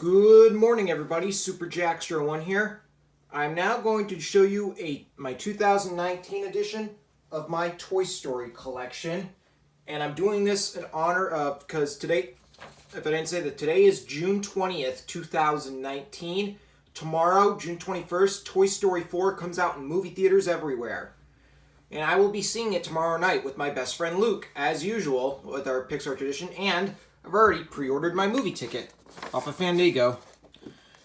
Good morning, everybody. Super Jackster1 here. I'm now going to show you my 2019 edition of my Toy Story collection. And I'm doing this in honor of, because today, if I didn't say that, today is June 20th, 2019. Tomorrow, June 21st, Toy Story 4 comes out in movie theaters everywhere. And I will be seeing it tomorrow night with my best friend Luke, as usual, with our Pixar tradition. And I've already pre-ordered my movie ticket off of Fandango.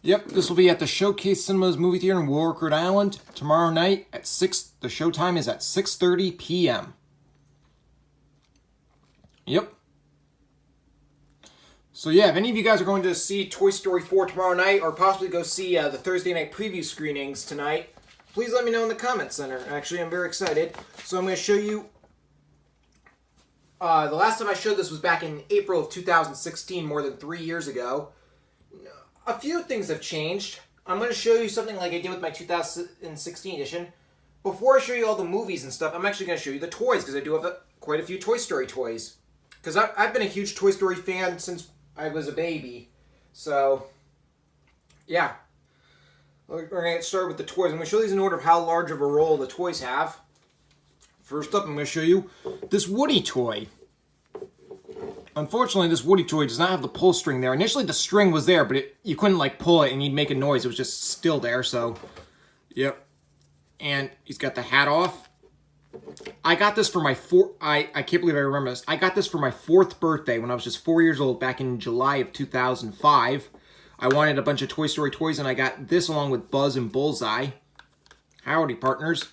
Yep, this will be at the Showcase Cinemas movie theater in Warwick, Rhode Island tomorrow night at 6. The show time is at 6:30 p.m. Yep. So yeah, if any of you guys are going to see Toy Story 4 tomorrow night, or possibly go see the Thursday night preview screenings tonight, please let me know in the comments center. Actually, I'm very excited. So I'm going to show you. The last time I showed this was back in April of 2016, more than 3 years ago. A few things have changed. I'm going to show you something like I did with my 2016 edition. Before I show you all the movies and stuff, I'm actually going to show you the toys, because I do have quite a few Toy Story toys. Because I've been a huge Toy Story fan since I was a baby. So, yeah. We're going to get started with the toys. I'm going to show these in order of how large of a role the toys have. First up, I'm going to show you this Woody toy. Unfortunately, this Woody toy does not have the pull string there. Initially, the string was there, but you couldn't like pull it and he'd make a noise. It was just still there, so, yep. And he's got the hat off. I got this for my I can't believe I remember this. I got this for my 4th birthday when I was just 4 years old back in July of 2005. I wanted a bunch of Toy Story toys, and I got this along with Buzz and Bullseye. Howdy, partners.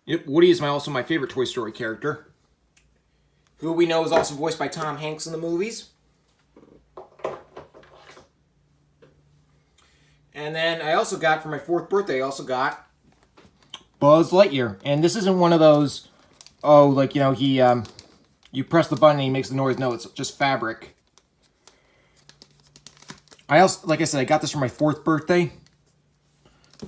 Yep, Woody is also my favorite Toy Story character, who we know is also voiced by Tom Hanks in the movies. And then I also got, for my 4th birthday, I also got Buzz Lightyear. And this isn't one of those, oh, like, you know, you press the button and he makes the noise. No, it's just fabric. I also, like I said, I got this for my 4th birthday.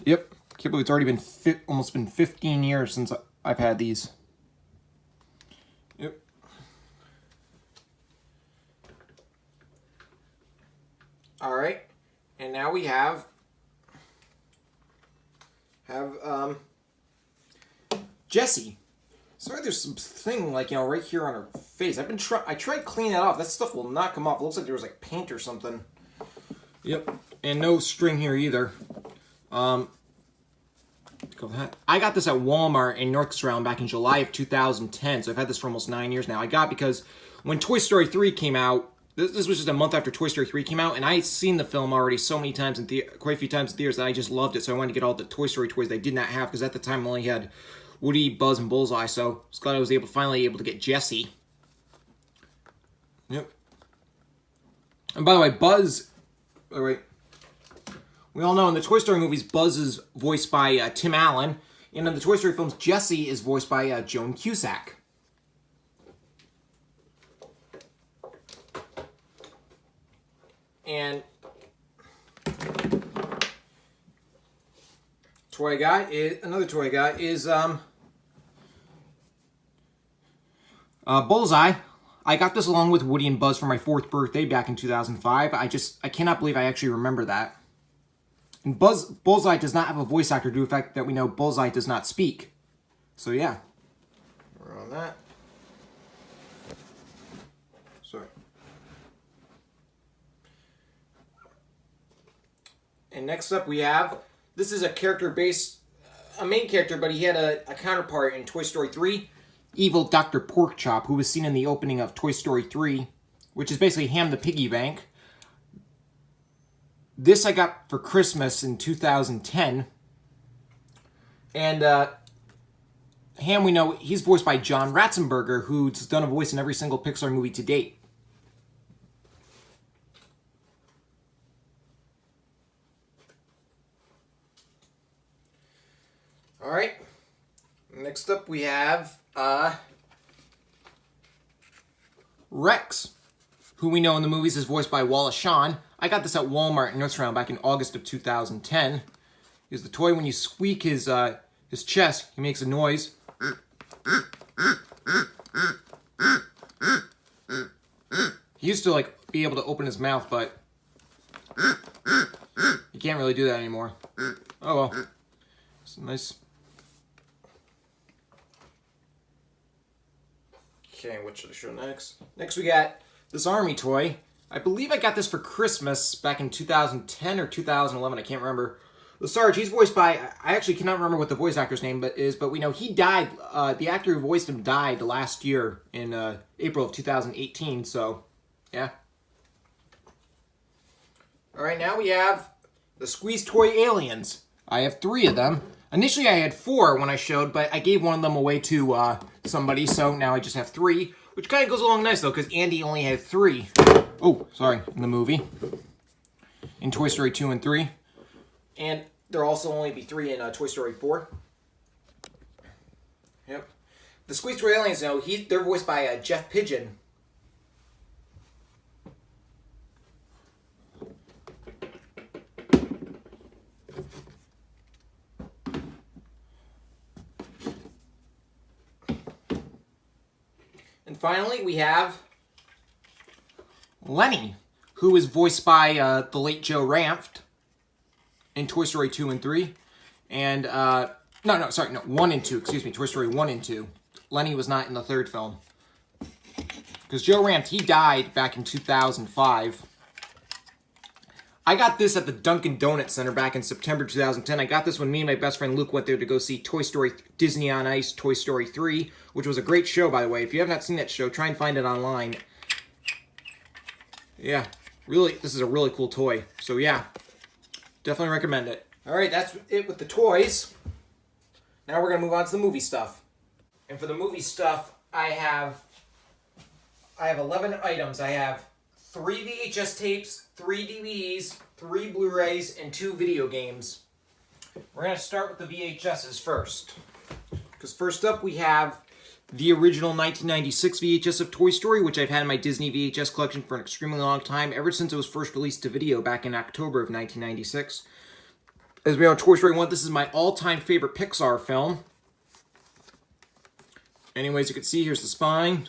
Yep. Can't believe it's already been almost been 15 years since I've had these. Yep. All right, and now we have Jessie. Sorry, there's some thing like, you know, right here on her face. I tried cleaning that off. That stuff will not come off. It looks like there was like paint or something. Yep, and no string here either. I got this at Walmart in North Carolina back in July of 2010, so I've had this for almost 9 years now. I got it because when Toy Story 3 came out, this was just a month after Toy Story 3 came out, and I had seen the film already so many times, quite a few times in theaters, that I just loved it, so I wanted to get all the Toy Story toys that I did not have, because at the time I only had Woody, Buzz, and Bullseye, so I was glad I was finally able to get Jessie. Yep. And by the way, Buzz... Oh, wait. We all know in the Toy Story movies, Buzz is voiced by Tim Allen, and in the Toy Story films, Jessie is voiced by Joan Cusack. And another toy I got is Bullseye. I got this along with Woody and Buzz for my 4th birthday back in 2005. I cannot believe I actually remember that. And Bullseye does not have a voice actor due to the fact that we know Bullseye does not speak. So yeah. We're on that. Sorry. And next up we have, this is a main character, but he had a counterpart in Toy Story 3. Evil Dr. Porkchop, who was seen in the opening of Toy Story 3, which is basically Ham the Piggy Bank. This I got for Christmas in 2010. And Ham, we know, he's voiced by John Ratzenberger, who's done a voice in every single Pixar movie to date. Alright. Next up we have Rex, who we know in the movies is voiced by Wallace Shawn. I got this at Walmart in North Carolina back in August of 2010. Is the toy, when you squeak his chest, he makes a noise. He used to like be able to open his mouth, but You can't really do that anymore. Oh well. It's nice. Okay, what should I show next? Next we got this Army toy. I believe I got this for Christmas back in 2010 or 2011. I can't remember. The Sarge, he's voiced by, I actually cannot remember what the voice actor's name is, but we know he died, the actor who voiced him died last year in April of 2018, so, yeah. Alright, now we have the Squeeze Toy Aliens. I have 3 of them. Initially I had 4 when I showed, but I gave one of them away to somebody, so now I just have 3, which kind of goes along nice though, because Andy only had 3. Oh, sorry, in the movie. In Toy Story 2 and 3. And there'll also only be 3 in Toy Story 4. Yep. The Squeeze Toy Aliens, though, they're voiced by Jeff Pigeon. And finally, we have Lenny, who is voiced by the late Joe Ranft in Toy Story 2 and 3. And, 1 and 2, excuse me, Toy Story 1 and 2. Lenny was not in the 3rd film. Because Joe Ranft, he died back in 2005. I got this at the Dunkin' Donuts Center back in September 2010. I got this when me and my best friend Luke went there to go see Toy Story Disney on Ice Toy Story 3, which was a great show, by the way. If you have not seen that show, try and find it online. Yeah, really, this is a really cool toy. So yeah, definitely recommend it. Alright, that's it with the toys. Now we're going to move on to the movie stuff. And for the movie stuff, I have 11 items. I have 3 VHS tapes, 3 DVDs, 3 Blu-rays, and 2 video games. We're going to start with the VHSs first. Because first up we have the original 1996 VHS of Toy Story, which I've had in my Disney VHS collection for an extremely long time, ever since it was first released to video back in October of 1996. As we know, Toy Story 1, this is my all-time favorite Pixar film. Anyways, you can see, here's the spine.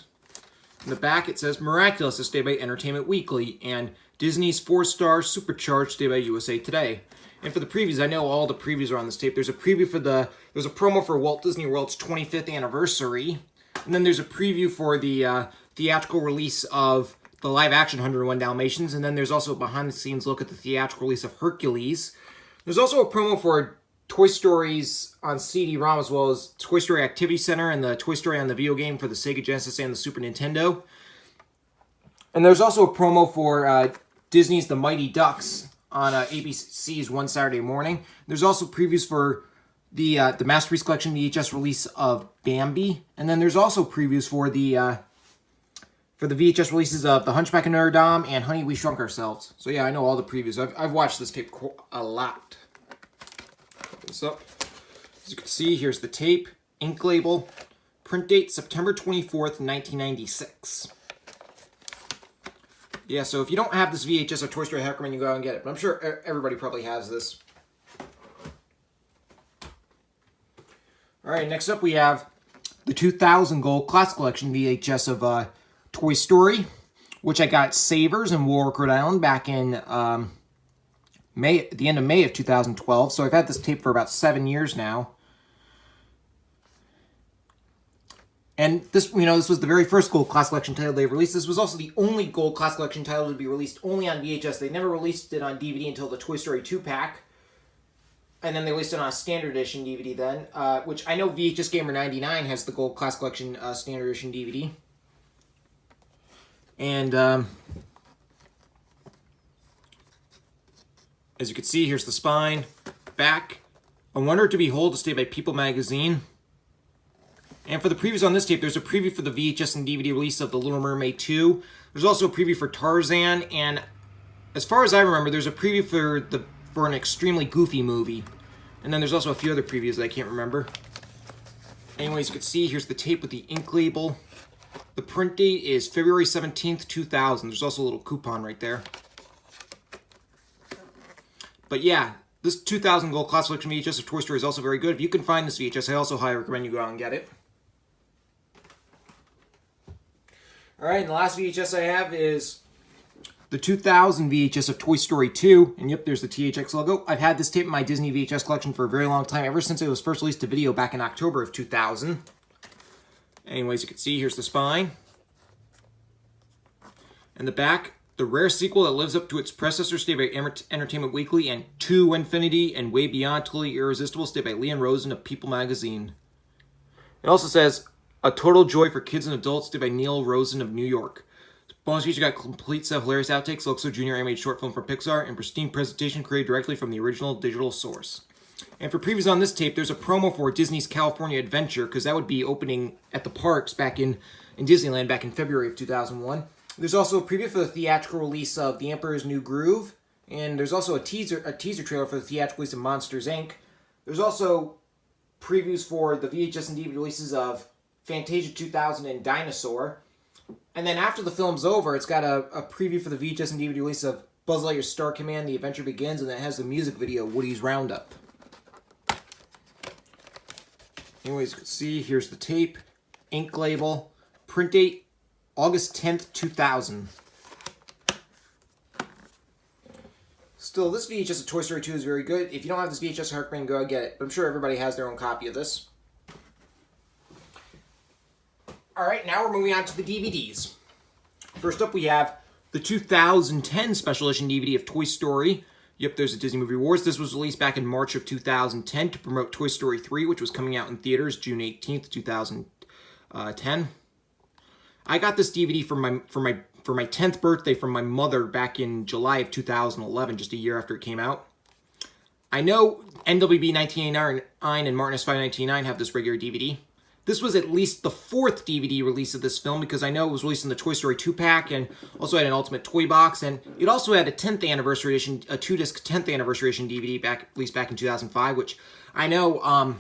In the back, it says, Miraculous, this day by Entertainment Weekly, and Disney's 4-star Supercharged, day by USA Today. And for the previews, I know all the previews are on this tape. There's a preview for there's a promo for Walt Disney World's 25th anniversary. And then there's a preview for the theatrical release of the live-action 101 Dalmatians. And then there's also a behind-the-scenes look at the theatrical release of Hercules. There's also a promo for Toy Stories on CD-ROM, as well as Toy Story Activity Center and the Toy Story on the video game for the Sega Genesis and the Super Nintendo. And there's also a promo for Disney's The Mighty Ducks on ABC's One Saturday Morning. There's also previews for the Masterpiece Collection VHS release of Bambi. And then there's also previews for the VHS releases of The Hunchback of Notre Dame and Honey, We Shrunk Ourselves. So yeah, I know all the previews. I've watched this tape a lot. Open this up. As you can see, here's the tape, ink label, print date September 24th, 1996. Yeah, so if you don't have this VHS of Toy Story, I recommend you go out and get it. But I'm sure everybody probably has this. Alright, next up we have the 2000 Gold Classic Collection VHS of Toy Story, which I got at Savers in Warwick, Rhode Island back in the end of May of 2012. So I've had this tape for about 7 years now. And this, this was the very first Gold Classic Collection title they released. This was also the only Gold Classic Collection title to be released only on VHS. They never released it on DVD until the Toy Story 2-pack. And then they released it on a Standard Edition DVD then, which I know VHS Gamer 99 has the Gold Classic Collection Standard Edition DVD. And as you can see, here's the spine, back. A Wonder to Behold, is by People Magazine. And for the previews on this tape, there's a preview for the VHS and DVD release of The Little Mermaid 2. There's also a preview for Tarzan, and as far as I remember, there's a preview for an extremely goofy movie. And then there's also a few other previews that I can't remember. Anyways, you can see, here's the tape with the ink label. The print date is February 17th, 2000. There's also a little coupon right there. But yeah, this 2000 Gold Classic Collection VHS of Toy Story is also very good. If you can find this VHS, I also highly recommend you go out and get it. Alright, and the last VHS I have is the 2000 VHS of Toy Story 2, and yep, there's the THX logo. I've had this tape in my Disney VHS collection for a very long time, ever since it was first released to video back in October of 2000. Anyways, you can see, here's the spine. And the back, the rare sequel that lives up to its predecessor, stated by Entertainment Weekly, and To Infinity and Way Beyond, Totally Irresistible, stated by Leon Rosen of People Magazine. It also says, A Total Joy for Kids and Adults, stated by Neil Rosen of New York. Bonus feature got complete set of hilarious outtakes, also Junior animated short film from Pixar, and pristine presentation created directly from the original digital source. And for previews on this tape, there's a promo for Disney's California Adventure, because that would be opening at the parks back in Disneyland back in February of 2001. There's also a preview for the theatrical release of The Emperor's New Groove, and there's also a teaser trailer for the theatrical release of Monsters, Inc. There's also previews for the VHS and DVD releases of Fantasia 2000 and Dinosaur. And then after the film's over, it's got a preview for the VHS and DVD release of Buzz Lightyear's Star Command, The Adventure Begins, and then it has the music video, Woody's Roundup. Anyways, you can see, here's the tape, ink label, print date, August 10th, 2000. Still, this VHS of Toy Story 2 is very good. If you don't have this VHS, I recommend go get it. But I'm sure everybody has their own copy of this. Alright, now we're moving on to the DVDs. First up, we have the 2010 Special Edition DVD of Toy Story. Yep, there's a Disney Movie Awards. This was released back in March of 2010 to promote Toy Story 3, which was coming out in theaters June 18th, 2010. I got this DVD for my 10th birthday from my mother back in July of 2011, just a year after it came out. I know NWB 1989 and Martin S5 1999 have this regular DVD. This was at least the 4th DVD release of this film, because I know it was released in the Toy Story 2-pack and also had an Ultimate Toy Box, and it also had a 10th anniversary edition, a 2-disc 10th anniversary edition DVD released back in 2005, which I know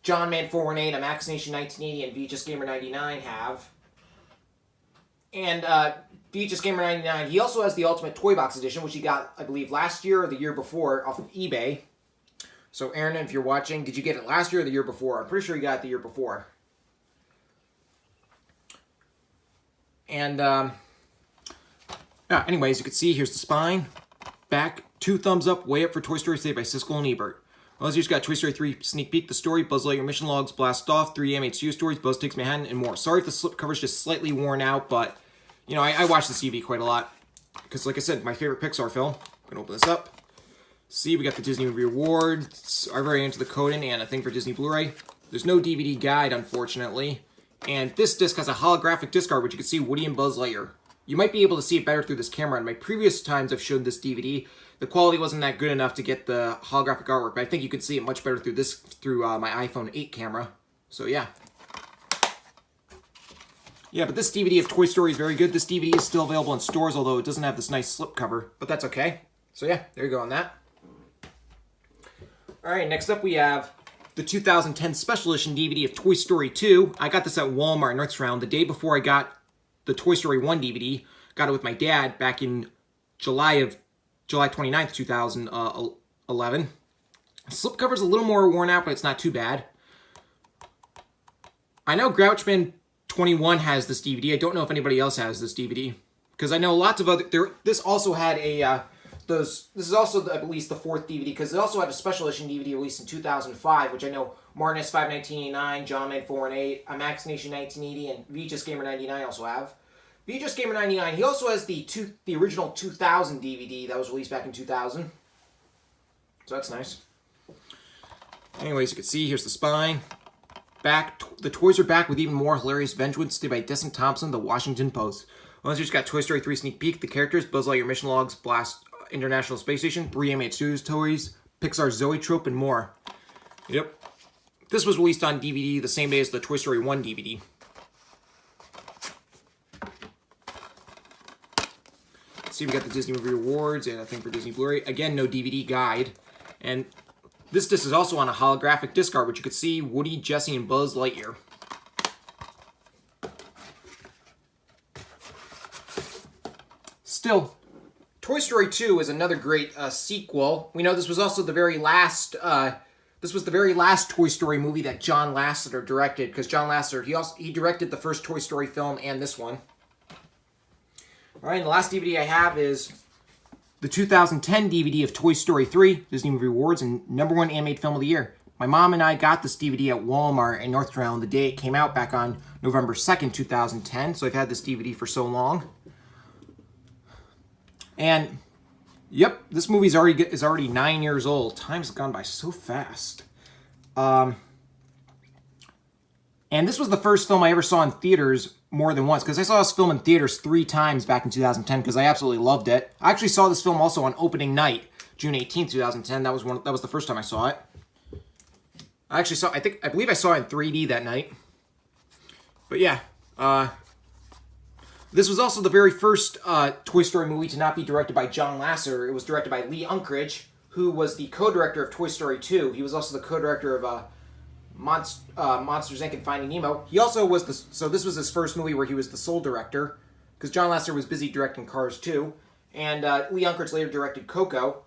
John Man 418, Max Nation 1980, and VHS Gamer 99 have. And VHS Gamer 99, he also has the Ultimate Toy Box edition, which he got, I believe, last year or the year before off of eBay. So, Aaron, if you're watching, did you get it last year or the year before? I'm pretty sure you got it the year before. And, anyways, you can see, here's the spine. Back, 2 thumbs up, way up for Toy Story, saved by Siskel and Ebert. Well, as you just got Toy Story 3 Sneak Peek, the story, Buzz Lightyear Mission Logs, Blast Off, 3 animated studio stories, Buzz Takes Manhattan, and more. Sorry if the slipcover's just slightly worn out, but, you know, I watch this DVD quite a lot. Because, like I said, my favorite Pixar film. I'm going to open this up. See, we got the Disney Movie Awards, our very into the coding, and a thing for Disney Blu-ray. There's no DVD guide, unfortunately. And this disc has a holographic disc art, which you can see Woody and Buzz Lightyear. You might be able to see it better through this camera. In my previous times I've shown this DVD, the quality wasn't that good enough to get the holographic artwork, but I think you can see it much better through my iPhone 8 camera. So yeah. Yeah, but this DVD of Toy Story is very good. This DVD is still available in stores, although it doesn't have this nice slipcover, but that's okay. So yeah, there you go on that. Alright, next up we have the 2010 Special Edition DVD of Toy Story 2. I got this at Walmart Northbound the day before I got the Toy Story 1 DVD. Got it with my dad back in July 29th, 2011. Slipcover's a little more worn out, but it's not too bad. I know Grouchman 21 has this DVD. I don't know if anybody else has this DVD. Because I know lots of other... This also had a... This is also, I believe, the 4th DVD, because it also had a Special Edition DVD released in 2005, which I know Martin S5 1989, John Man 418, Max Nation 1980, and VHS Gamer 99 also have. VHS Gamer 99, he also has the original 2000 DVD that was released back in 2000. So that's nice. Anyways, you can see, here's the spine. Back, the toys are back with even more hilarious vengeance, stated by Desson Thompson, The Washington Post. Well, you just got Toy Story 3 Sneak Peek, the characters, Buzz Lightyear Mission Logs, Blast International Space Station, 3 animated studios toys, Pixar's Zoetrope, and more. Yep. This was released on DVD the same day as the Toy Story 1 DVD. See, we got the Disney Movie Awards and a thing for Disney Blu-ray. Again, no DVD guide. And this disc is also on a holographic disc art, which you could see Woody, Jessie, and Buzz Lightyear. Still, Toy Story 2 is another great sequel. We know this was also the very last. This was the very last Toy Story movie that John Lasseter directed, because John Lasseter he directed the first Toy Story film and this one. All right, and the last DVD I have is the 2010 DVD of Toy Story 3, Disney Movie Awards, and #1 animated film of the year. My mom and I got this DVD at Walmart in North Carolina the day it came out back on November 2nd, 2010. So I've had this DVD for so long. And, yep, this movie is already 9 years old. Time's gone by so fast. And this was the first film I ever saw in theaters more than once, because I saw this film in theaters 3 times back in 2010 because I absolutely loved it. I actually saw this film also on opening night, June 18th, 2010. That was the first time I saw it. I believe I saw it in 3D that night. But yeah, this was also the very first Toy Story movie to not be directed by John Lasseter. It was directed by Lee Unkrich, who was the co-director of Toy Story 2. He was also the co-director of Monsters, Inc. and Finding Nemo. He also was so this was his first movie where he was the sole director, because John Lasseter was busy directing Cars 2, and Lee Unkrich later directed Coco.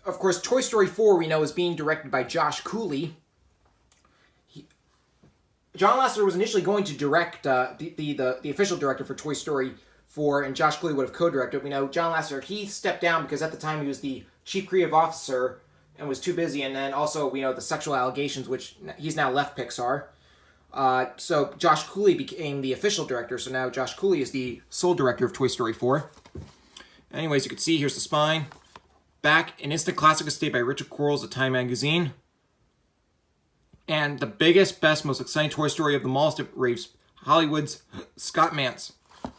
Of course, Toy Story 4 we know is being directed by Josh Cooley. John Lasseter was initially going to direct the official director for Toy Story 4, and Josh Cooley would have co-directed. We know John Lasseter, he stepped down because at the time he was the chief creative officer and was too busy, and then also we know the sexual allegations, which he's now left Pixar. So Josh Cooley became the official director, so now Josh Cooley is the sole director of Toy Story 4. Anyways, you can see here's the spine. Back, an instant classic estate by Richard Quarles of Time Magazine. And the biggest, best, most exciting Toy Story of them all raves Hollywood's Scott Mantz.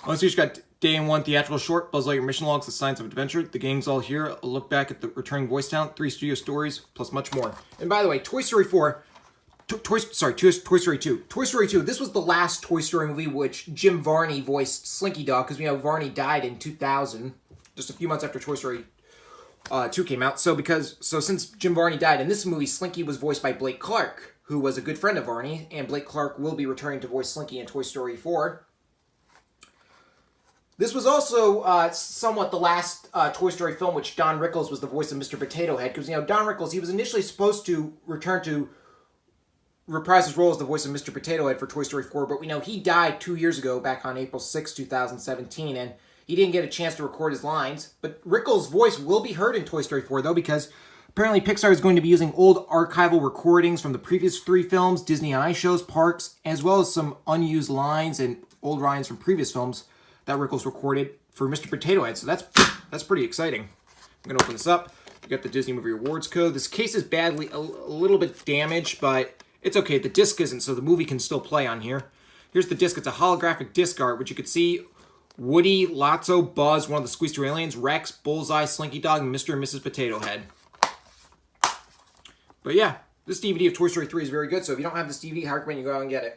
Let's see, she's got Day and 1 theatrical short, Buzz Lightyear Mission Logs, The Science of Adventure, The Gang's All Here, a look back at the returning voice talent, 3 studio stories, plus much more. And by the way, Toy Story 4, Toy Story 2. Toy Story 2, this was the last Toy Story movie which Jim Varney voiced Slinky Dog, because we know Varney died in 2000, just a few months after Toy Story 2 came out. So since Jim Varney died in this movie, Slinky was voiced by Blake Clark, who was a good friend of Varney, and Blake Clark will be returning to voice Slinky in Toy Story 4. This was also somewhat the last Toy Story film which Don Rickles was the voice of Mr. Potato Head, because, you know, Don Rickles, he was initially supposed to return to reprise his role as the voice of Mr. Potato Head for Toy Story 4, but we know he died 2 years ago, back on April 6, 2017, and he didn't get a chance to record his lines. But Rickles' voice will be heard in Toy Story 4, though, because apparently Pixar is going to be using old archival recordings from the previous 3 films, Disney on Ice shows, parks, as well as some unused lines and old lines from previous films that Rickles recorded for Mr. Potato Head. So that's pretty exciting. I'm going to open this up. We got the Disney Movie Awards code. This case is badly, a little bit damaged, but it's okay. The disc isn't, so the movie can still play on here. Here's the disc. It's a holographic disc art, which you could see Woody, Lotso, Buzz, one of the Squeeze 2 aliens, Rex, Bullseye, Slinky Dog, and Mr. and Mrs. Potato Head. But yeah, this DVD of Toy Story 3 is very good, so if you don't have this DVD, I recommend you go out and get it.